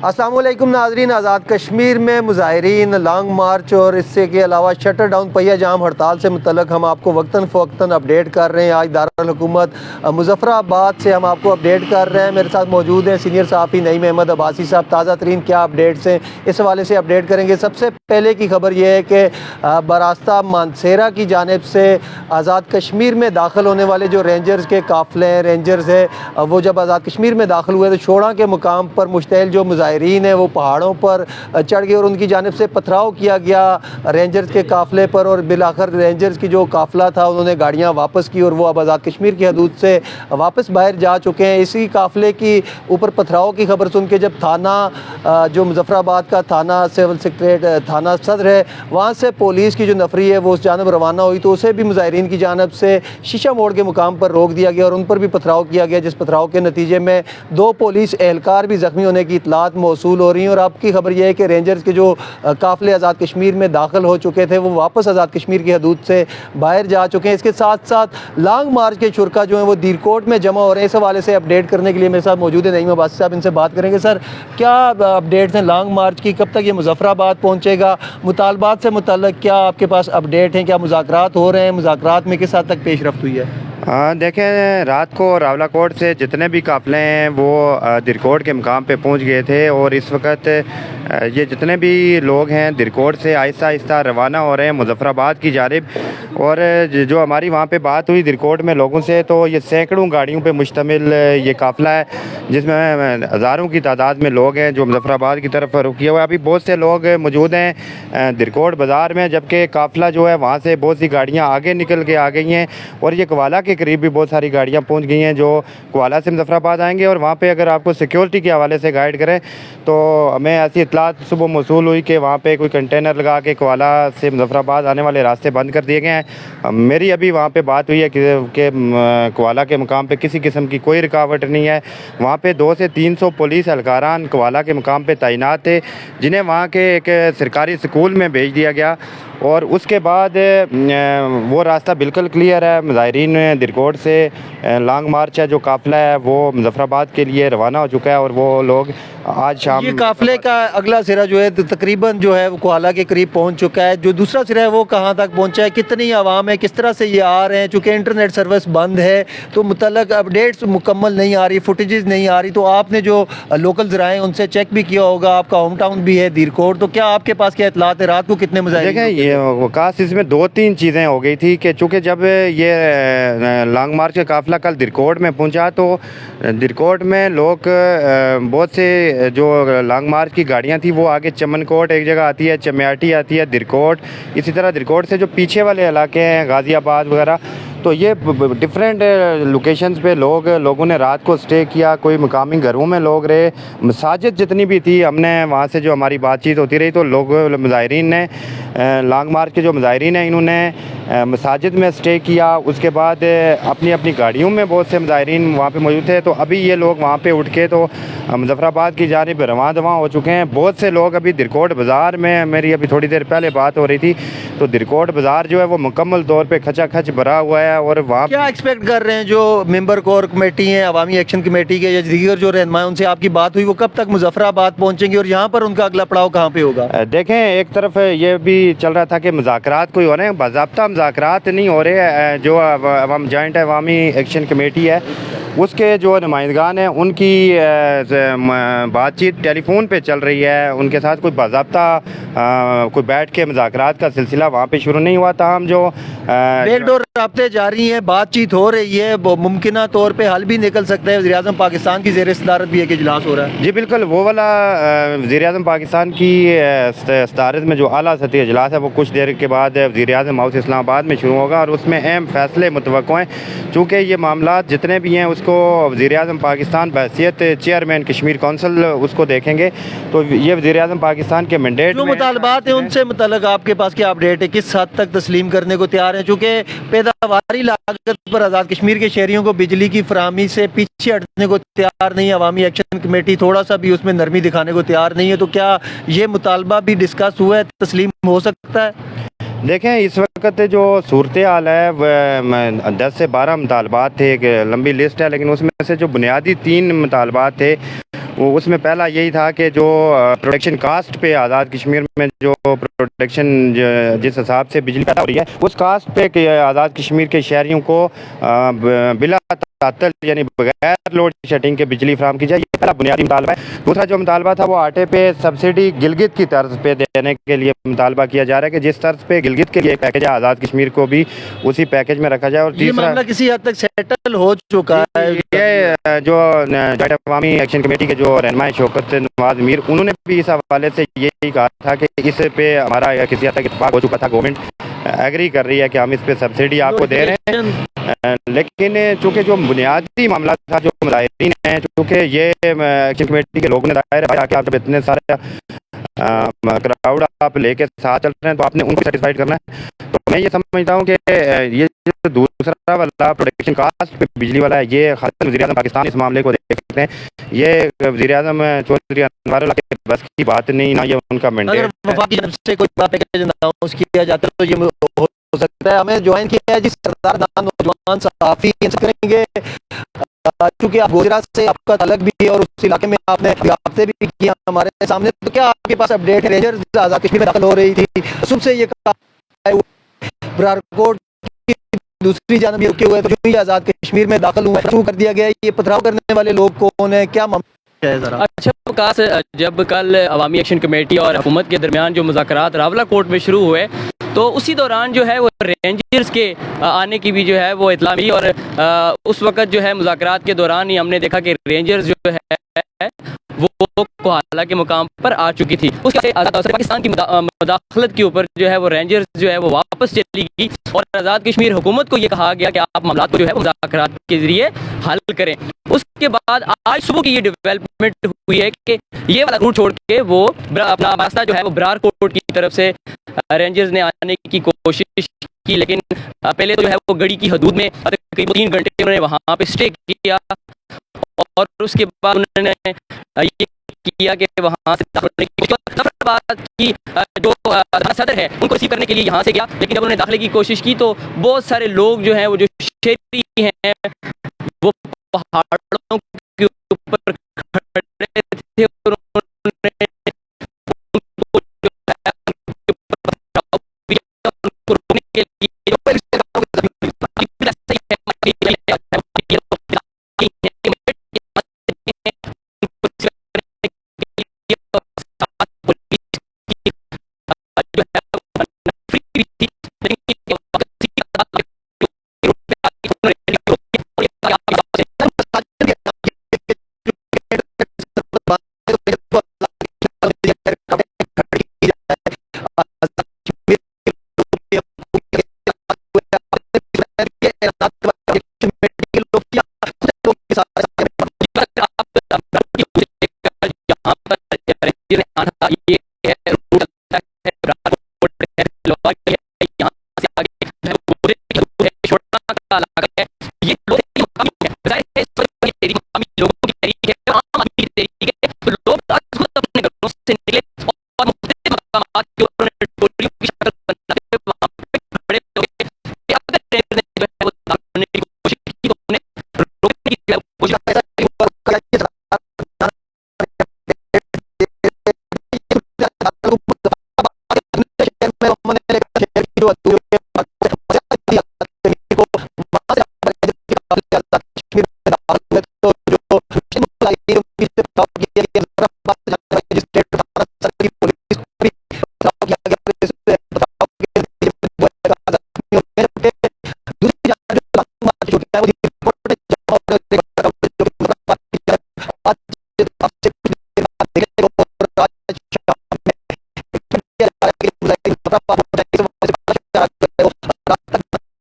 अस्सलाम वालेकुम नाज़रीन। आज़ाद कश्मीर में मुज़ाहिरीन लॉन्ग मार्च और इससे के अलावा शटर डाउन पहिया जाम हड़ताल से मुतल्लक हम आपको वक्तन फ़वक्तन अपडेट कर रहे हैं। आज दारुल हुकूमत मुज़फ़्फ़राबाद से हम आपको अपडेट कर रहे हैं। मेरे साथ मौजूद हैं सीनियर सहाफ़ी नईम अहमद अब्बासी साहब। ताज़ा तरीन क्या अपडेट्स हैं इस हवाले से अपडेट करेंगे। सबसे पहले की खबर यह है कि बरास्ता मानसेरा की जानिब से आज़ाद कश्मीर में दाखिल होने वाले जो रेंजर्स के काफ़िले हैं, रेंजर्स है, वो जब आज़ाद कश्मीर में दाखिल हुए तो शोड़ा के मुकाम पर मुश्तैल जो मुज़ाहिरीन है वो पहाड़ों पर चढ़ गए और उनकी जानिब से पथराव किया गया रेंजर्स के काफ़िले पर। और बिलाखिर रेंजर्स की जो काफ़िला था उन्होंने गाड़ियाँ वापस की और वो अब आज़ाद कश्मीर की हदूद से वापस बाहर जा चुके हैं। इसी काफ़िले की ऊपर पथराव की खबर सुन के जब थाना जो मुज़फ़्फ़राबाद का थाना सिविल सेक्रेटरी थाना सदर है वहाँ से पुलिस की जो नफरी है वो उस जानब रवाना हुई तो उसे भी मुज़ाहिरीन की जानब से शीशा मोड़ के मुकाम पर रोक दिया गया और उन पर भी पथराव किया गया, जिस पथराव के नतीजे में 2 पुलिस एहलकार भी ज़ख्मी होने की इतलात मौसूल हो रही हैं। और आपकी खबर यह है कि रेंजर्स के जो काफ़िले आज़ाद कश्मीर में दाखिल हो चुके थे वो वापस आज़ाद कश्मीर की हदूद से बाहर जा चुके हैं। इसके साथ साथ लॉन्ग मार्च के शुरा जो हैं वो दीरकोट में जमा हो रहे हैं। इस हवाले से अपडेट करने के लिए मेरे साथ मौजूद है नईम अब्बासी साहब, इनसे बात करेंगे। सर, क्या अपडेट्स हैं लॉन्ग मार्च की, कब तक ये मुज़फ़्फ़राबाद पहुँचेगा, मुतालबात से मुतल्लिक़ क्या आपके पास अपडेट हैं, क्या मुज़ाकरात हो रहे हैं, मुज़ाकरात में किस हद तक पेशरफ्त हुई है? देखें, रात को रावलाकोट से जितने भी काफ़िले हैं वो दीरकोट के मुकाम पे पहुंच गए थे और इस वक्त ये जितने भी लोग हैं दीरकोट से आहिस्ता आहिस्ता रवाना हो रहे हैं मुज़फ़्फ़राबाद की जानिब। और जो हमारी वहाँ पे बात हुई दीरकोट में लोगों से तो ये सैकड़ों गाड़ियों पे मुश्तमिल ये काफ़िला है जिसमें हज़ारों की तादाद में लोग हैं जो मुज़फ़्फ़राबाद की तरफ रुख किए हुए। अभी बहुत से लोग मौजूद हैं दीरकोट बाज़ार में, जबकि काफ़िला जो है वहाँ से बहुत सी गाड़ियाँ आगे निकल के आ गई हैं और ये कवाला के करीब भी बहुत सारी गाड़ियाँ पहुँच गई हैं जो कवाला से मुज़फ़्फ़राबाद आएँगे। और वहाँ पर अगर आपको सिक्योरिटी के हवाले से गाइड करें तो हमें ऐसी इतलात सुबह मौसूल हुई कि वहाँ पे कोई कंटेनर लगा के कवाला से मुज़फ़्फ़राबाद आने वाले रास्ते बंद कर दिए गए हैं। मेरी अभी वहाँ पे बात हुई है कि कवाला के मुकाम पे किसी किस्म की कोई रुकावट नहीं है। वहाँ पे 200 से 300 पुलिस एहलकारान कवाला के मुकाम पे तैनात थे जिन्हें वहाँ के एक सरकारी स्कूल में भेज दिया गया और उसके बाद वो रास्ता बिल्कुल क्लियर है। मुज़ाहिरीन दीरकोट से लॉन्ग मार्च है जो काफ़िला है वो मुज़फ़्फ़राबाद के लिए रवाना हो चुका है और वो लोग आज शाम ये काफ़िले का अगला सिरा जो है तकरीबन जो है वो कोहाला के करीब पहुंच चुका है। जो दूसरा सिरा है वो कहां तक पहुंचा है, कितनी आवाम है, किस तरह से ये आ रहे हैं? चूँकि इंटरनेट सर्विस बंद है तो मुतल्लक अपडेट्स मुकम्मल नहीं आ रही, फुटेजेस नहीं आ रही। तो आपने जो लोकल ज़राए उनसे चेक भी किया होगा, आपका होम टाउन भी है दीरकोट, तो क्या आपके पास क्या इतलात है रात को कितने मुज़ाहिरीन? देखें, ये वकास इसमें 2-3 चीज़ें हो गई थी कि चूँकि जब ये लॉन्ग मार्च का काफ़िला कल दीरकोट में पहुँचा तो दीरकोट में लोग बहुत से जो लॉन्ग मार्च की गाड़ियाँ थी वो आगे चमनकोट एक जगह आती है, चम्याटी आती है, दीरकोट, इसी तरह दीरकोट से जो पीछे वाले इलाके हैं गाज़ियाबाद वगैरह, तो ये डिफरेंट लोकेशंस पे लोगों ने रात को स्टे किया। कोई मुकामी घरों में लोग रहे, मसाजिद जितनी भी थी हमने वहाँ से जो हमारी बातचीत होती रही तो लोग मुज़ाहिरीन ने लॉन्ग मार्च के जो मुज़ाहिरीन हैं इन्होंने मसाजिद में स्टे किया। उसके बाद अपनी अपनी गाड़ियों में बहुत से मुज़ाहिरीन वहाँ पे मौजूद थे। तो अभी ये लोग वहाँ पे उठ के तो मुज़फ़्फ़राबाद की जानिब रवां दवां हो चुके हैं। बहुत से लोग अभी दीरकोट बाज़ार में, मेरी अभी थोड़ी देर पहले बात हो रही थी तो दीरकोट बाज़ार जो है वो मुकम्मल तौर पर खचाखच भरा हुआ है। और वहाँ क्या एक्सपेक्ट कर रहे हैं जो मेंबर कोर कमेटी हैं, अवामी एक्शन कमेटी के या दीगर जो रहनुमा उनसे आपकी बात हुई, वो कब तक मुज़फ़्फ़राबाद पहुँचेंगे और यहाँ पर उनका अगला पड़ाव कहाँ पे होगा? देखें, एक तरफ ये भी चल रहा था कि मुज़ाकरात कोई हो रहे हैं, बाज़ाब्ता मुज़ाकरात नहीं हो रहे। जो जॉइंट अवामी एक्शन कमेटी है उसके जो नुमाइंदगान हैं उनकी बातचीत टेलीफोन पे चल रही है, उनके साथ कोई बाज़ाब्ता कोई बैठ के मुज़ाकरात का सिलसिला वहाँ पे शुरू नहीं हुआ था। हम जो बैकडोर राब्ते जारी हैं, बातचीत हो रही है, मुमकिन तौर पे हल भी निकल सकता है। वज़ीर-ए-आज़म पाकिस्तान की ज़ेर सदारत भी एक इजलास हो रहा है। जी बिल्कुल, वो वाला वज़ीर-ए-आज़म पाकिस्तान की सदारत में जो आला सतही इजलास है वो कुछ देर के बाद वज़ीर-ए-आज़म हाउस इस्लामाबाद में शुरू होगा और उसमें अहम फैसले मुतवक्को हैं। चूँकि ये मामला जितने भी हैं उसको वज़ीर-ए-आज़म पाकिस्तान बहैसियत चेयरमैन कश्मीर कौंसिल उसको देखेंगे। तो ये वज़ीर-ए-आज़म पाकिस्तान के मैंडेट जो मुतालबात हैं उनसे मुतल्लिक़ आपके पास क्या अपडेट है, किस हद तक तस्लीम करने को तैयार हैं? चूँकि पैदावारी लागत पर आज़ाद कश्मीर के शहरियों को बिजली की फराहमी से पीछे हटने को तैयार नहीं है, अवामी एक्शन कमेटी थोड़ा सा भी उसमें नरमी दिखाने को तैयार नहीं है, तो क्या ये मुतालबा भी डिस्कस हुआ है, तस्लीम हो सकता है? देखें, इस वक्त जो सूरत हाल है वह 10 से 12 मुतालबात थे, एक लंबी लिस्ट है, लेकिन उसमें से जो बुनियादी 3 मुतालबात थे उसमें पहला यही था कि जो प्रोडक्शन कास्ट पे आज़ाद कश्मीर में जो प्रोडक्शन जिस हिसाब से बिजली पैदा हो रही है उस कास्ट पे आज़ाद कश्मीर के शहरियों को बिला तातल यानी बगैर लोड शेडिंग के बिजली फराम की जाए, ये पहला बुनियादी मुतालबा है। दूसरा जो मुतालबा था वो आटे पे सब्सिडी गिलगित की तर्ज पे देने के लिए मुतालबा किया जा रहा है कि जिस तर्ज पे गिलगित के लिए पैकेज है आज़ाद कश्मीर को भी उसी पैकेज में रखा जाए। और ये तीसरा मामला किसी हद तक सेटल हो चुका है। ये जो जॉइंट अवामी एक्शन कमेटी के जो रहनुमा शौकत नवाज मीर उन्होंने भी इस हवाले से यही कहा था कि इस पे हमारा किसी हद तक इत्तेफाक हो चुका था, गवर्नमेंट एग्री कर रही है कि हम इस पे सब्सिडी आपको दे रहे हैं। लेकिन चूँकि जो बुनियादी मामला था जो मुजाहिरीन हैं, चूँकि ये एक्शन कमेटी के लोगों ने दायर है कि आप जब इतने सारे क्राउड आप लेके साथ चल रहे हैं तो आपने उनको सेटिस्फाइड करना है। तो मैं ये समझता हूँ कि ये जो दूसरा वाला प्रोडक्शन कास्ट पे बिजली वाला है ये खालिद वज़ीर-ए-आज़म पाकिस्तान इस मामले को देख सकते हैं। ये वज़ीर-ए-आज़म चौधरी अनवर के बस की बात नहीं, ना ये उनका अगर मैंडेट वफाक की तरफ से कोई पैकेज अनाउंस किया जाता है तो ये हो सकता है। हमें ज्वाइन किया है जी सरदार नौजवान सहाफ़ी करेंगे, चूँकि आप गुजरात से आपका तलक भी है और उस इलाके में आपने रब्ते भी किया हमारे सामने, तो क्या आपके पास अपडेट है? रेंजर्स आज़ाद कश्मीर में दाखिल हो रही थी, सुबह से ये बरारकोट की दूसरी जानब ये रुके हुए तो जो आज़ाद कश्मीर में दाखिल हुआ शुरू कर दिया गया। ये पथराव करने वाले लोग कौन है, क्या मामला है ज़रा? अच्छा विकास, जब कल अवामी एक्शन कमेटी और हुकूमत के दरमियान जो मुज़ाकरात रावला कोर्ट में शुरू हुए तो उसी दौरान जो है वो रेंजर्स के आने की भी जो है वो इत्तला मिली और उस वक़्त जो है मुज़ाकरात के दौरान ही हमने देखा कि रेंजर्स जो है वो कोहाला के मुकाम पर आ चुकी थी। उसके बाद पाकिस्तान की मुदाखलत के ऊपर जो है वो रेंजर्स जो है वो वापस चली गई और आज़ाद कश्मीर हुकूमत को ये कहा गया कि आप मामला को जो है मुज़ाकरात के ज़रिए हल करें। उसके बाद आज सुबह की ये डेवलपमेंट हुई है कि ये वाला रूट छोड़ के वो अपना रास्ता जो है वो बरार कोर्ट की तरफ से रेंजर्स ने आने की कोशिश की, लेकिन पहले तो जो है वो गड़ी की हदूद में करीब 3 घंटे उन्होंने वहाँ पे स्टे किया और उसके बाद उन्होंने ये किया कि वहाँ से बात की जो सदर है उनको रिसीव करने के लिए यहाँ से गया, लेकिन जब उन्होंने दाखिले की कोशिश की तो बहुत सारे लोग जो हैं वो जो शहरी हैं वो पहाड़ों के ऊपर खड़े थे और उन्होंने उनको रोकने के लिए